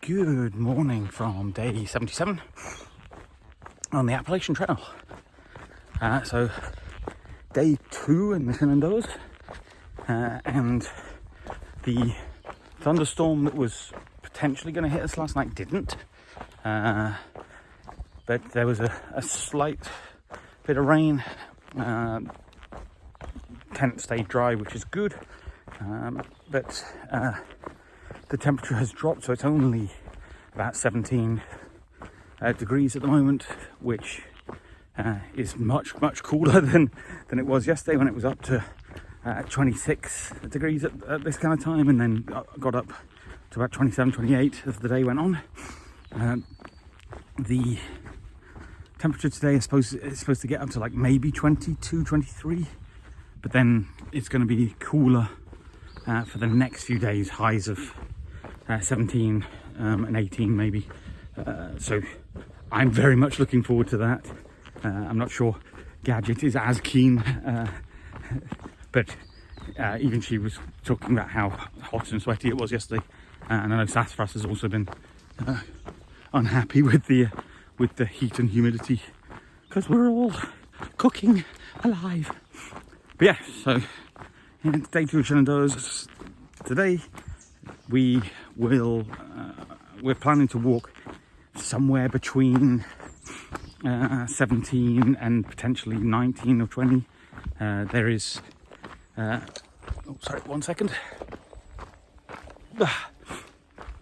Good morning from day 77 on the Appalachian Trail. So day 2 in the Shenandoahs, and the thunderstorm that was potentially going to hit us last night didn't, but there was a slight bit of rain. Tent stayed dry, which is good, but the temperature has dropped, so it's only about 17 degrees at the moment, which is much cooler than it was yesterday, when it was up to 26 degrees at this kind of time, and then got up to about 27, 28 as the day went on. The temperature today is supposed to get up to like maybe 22, 23, but then it's going to be cooler for the next few days, highs of 17 and 18 maybe. So I'm very much looking forward to that. I'm not sure Gadget is as keen, but even she was talking about how hot and sweaty it was yesterday, and I know Sassafras has also been unhappy with the heat and humidity, because we're all cooking alive. But yeah, so in day 2 of Shenandoahs today, we're planning to walk somewhere between 17 and potentially 19 or 20. There is sorry, 1 second.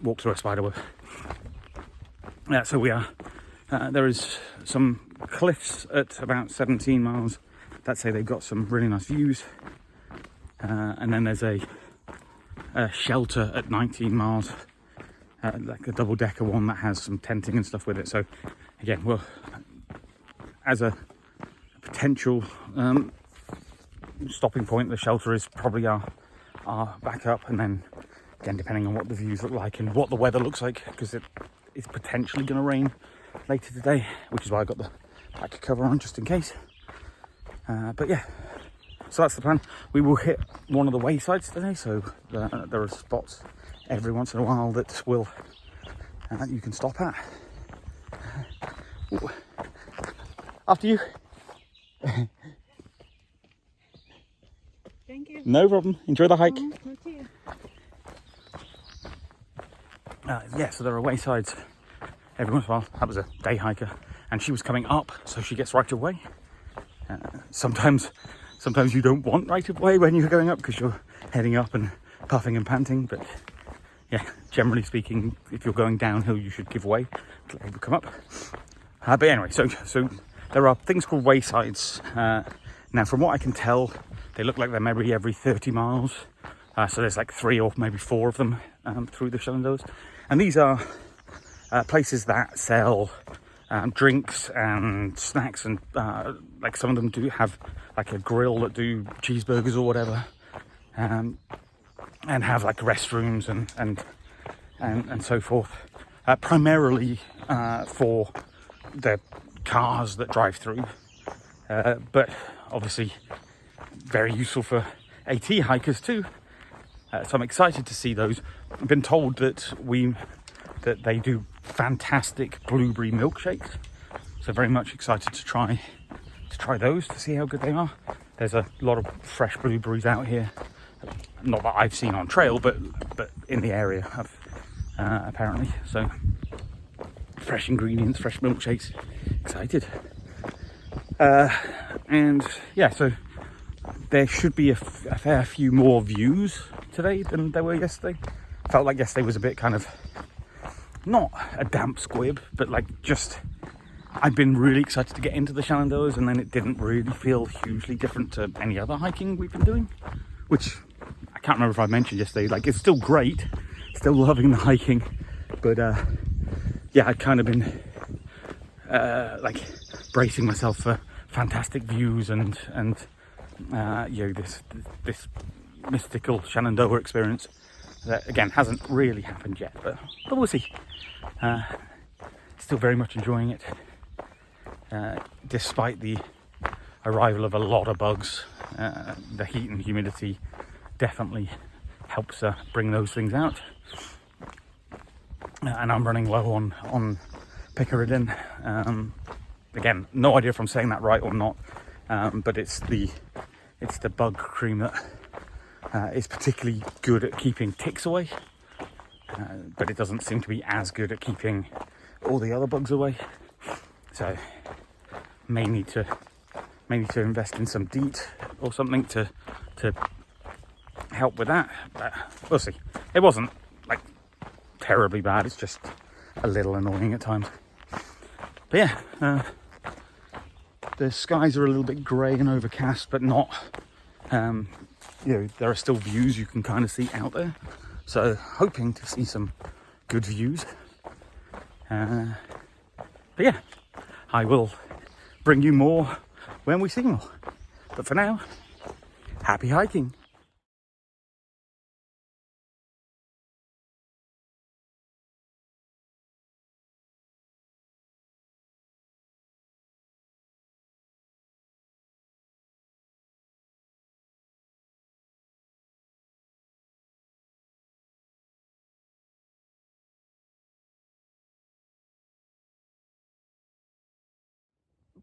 Walk through a spider web. So we are there is some cliffs at about 17 miles that say they've got some really nice views, and then there's a shelter at 19 miles, like a double-decker one that has some tenting and stuff with it. So again, well, as a potential stopping point, the shelter is probably our backup, and then again, depending on what the views look like and what the weather looks like, because it is potentially going to rain later today, which is why I got the back cover on just in case. But yeah, so that's the plan. We will hit one of the waysides today, so there are spots every once in a while that you can stop at. Ooh. After you. Thank you. No problem. Enjoy the hike. Yeah, so there are waysides every once in a while. That was a day hiker, and she was coming up, so she gets right of way. Sometimes you don't want right of way when you're going up, because you're heading up and puffing and panting, but yeah, generally speaking, if you're going downhill, you should give way to let people come up. But anyway, so there are things called waysides. Now, from what I can tell, they look like they're maybe every 30 miles. So there's like 3 or maybe 4 of them through the Shenandoahs. And these are places that sell drinks and snacks, and like some of them do have like a grill that do cheeseburgers or whatever, and have like restrooms and so forth, primarily for the cars that drive through, but obviously very useful for AT hikers too. So I'm excited to see those. I've been told that they do fantastic blueberry milkshakes, so very much excited to try those, to see how good they are. There's a lot of fresh blueberries out here, not that I've seen on trail, but in the area apparently. So fresh ingredients, fresh milkshakes. Excited. And yeah, so there should be a fair few more views today than there were yesterday. Felt like yesterday was a bit kind of, not a damp squib, but like just, I'd been really excited to get into the Shenandoahs, and then it didn't really feel hugely different to any other hiking we've been doing, which I can't remember if I mentioned yesterday. Like, it's still great, still loving the hiking, but yeah, I'd kind of been like bracing myself for fantastic views and you know, this mystical Shenandoah experience that again hasn't really happened yet, but we'll see. Still very much enjoying it, despite the arrival of a lot of bugs. The heat and humidity definitely helps bring those things out. and I'm running low on picaridin. Again, no idea if I'm saying that right or not, but it's the bug cream that is particularly good at keeping ticks away, but it doesn't seem to be as good at keeping all the other bugs away. So may need to invest in some DEET or something to help with that, but we'll see. It wasn't like terribly bad, it's just a little annoying at times. But yeah, the skies are a little bit grey and overcast, but not, you know, there are still views you can kind of see out there. So hoping to see some good views. But yeah, I will bring you more when we see more. But for now, happy hiking.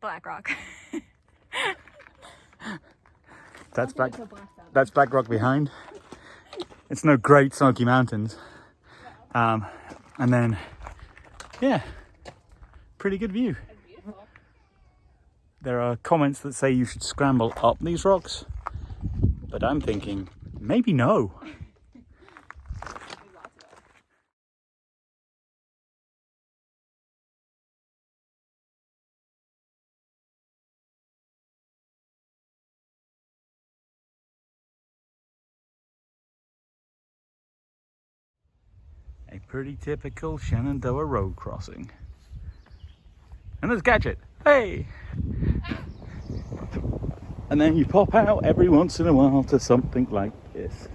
Black Rock. That's Black Rock behind. It's no Great Smoky Mountains. And then, yeah, pretty good view. There are comments that say you should scramble up these rocks, but I'm thinking maybe no. A pretty typical Shenandoah road crossing. And there's Gadget. Hey! And then you pop out every once in a while to something like this.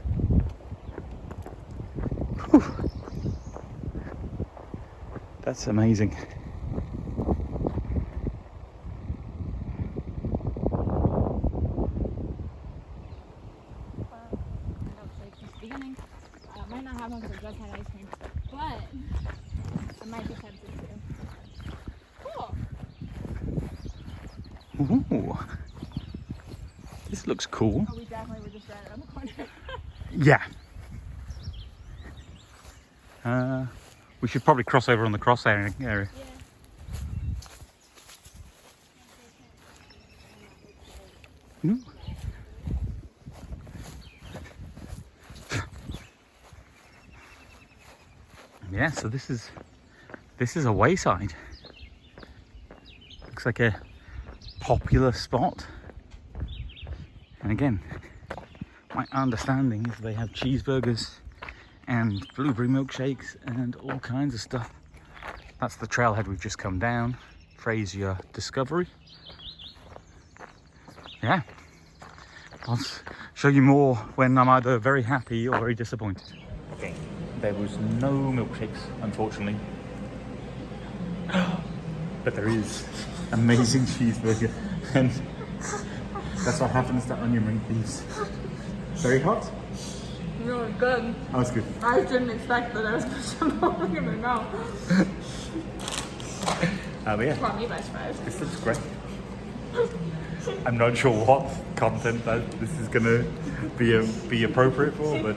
Whew. That's amazing. Beginning. Might not have one because I just had ice cream, but I might be tempted to. Cool. Ooh. This looks cool. Oh, we definitely were just right around the corner. Yeah. We should probably cross over on the crosshair area. Yeah. Mm. Yeah, so this is a wayside. Looks like a popular spot. And again, my understanding is they have cheeseburgers and blueberry milkshakes and all kinds of stuff. That's the trailhead we've just come down, Fraser Discovery. Yeah, I'll show you more when I'm either very happy or very disappointed. Okay, there was no milkshakes, unfortunately. But there is amazing cheeseburger, and that's what happens to onion ring thieves. Very hot? Really good. Oh, that's good. I didn't expect that I was going to shove something in my mouth. But yeah, Caught me by surprise. this looks great. I'm not sure what content that this is going to be appropriate for, but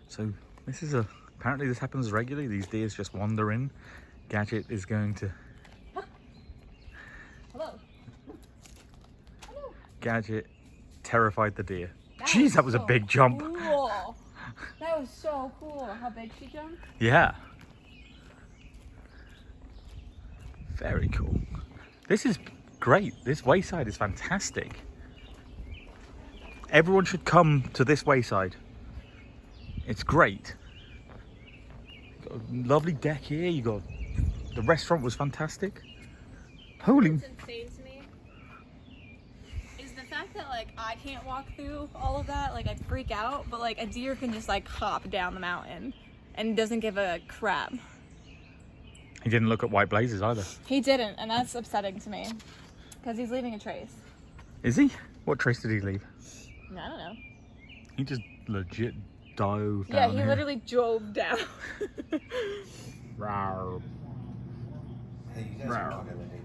so this is apparently this happens regularly. These deers just wander in. Gadget is going to. Hello. Gadget terrified the deer. Jeez, that was a big jump. Cool. That was so cool. How big she jumped? Yeah. Very cool. This is great. This wayside is fantastic. Everyone should come to this wayside. It's great. Got a lovely deck here. You got the restaurant was fantastic. Holy. What's insane to me is the fact that like I can't walk through all of that. Like I freak out, but like a deer can just like hop down the mountain and doesn't give a crap. He didn't look at white blazes either. He didn't, and that's upsetting to me because he's leaving a trace. Is he? What trace did he leave? I don't know. He just legit dove Yeah, down he here. literally drove down. Rawr. Hey, you guys are talking ridiculous.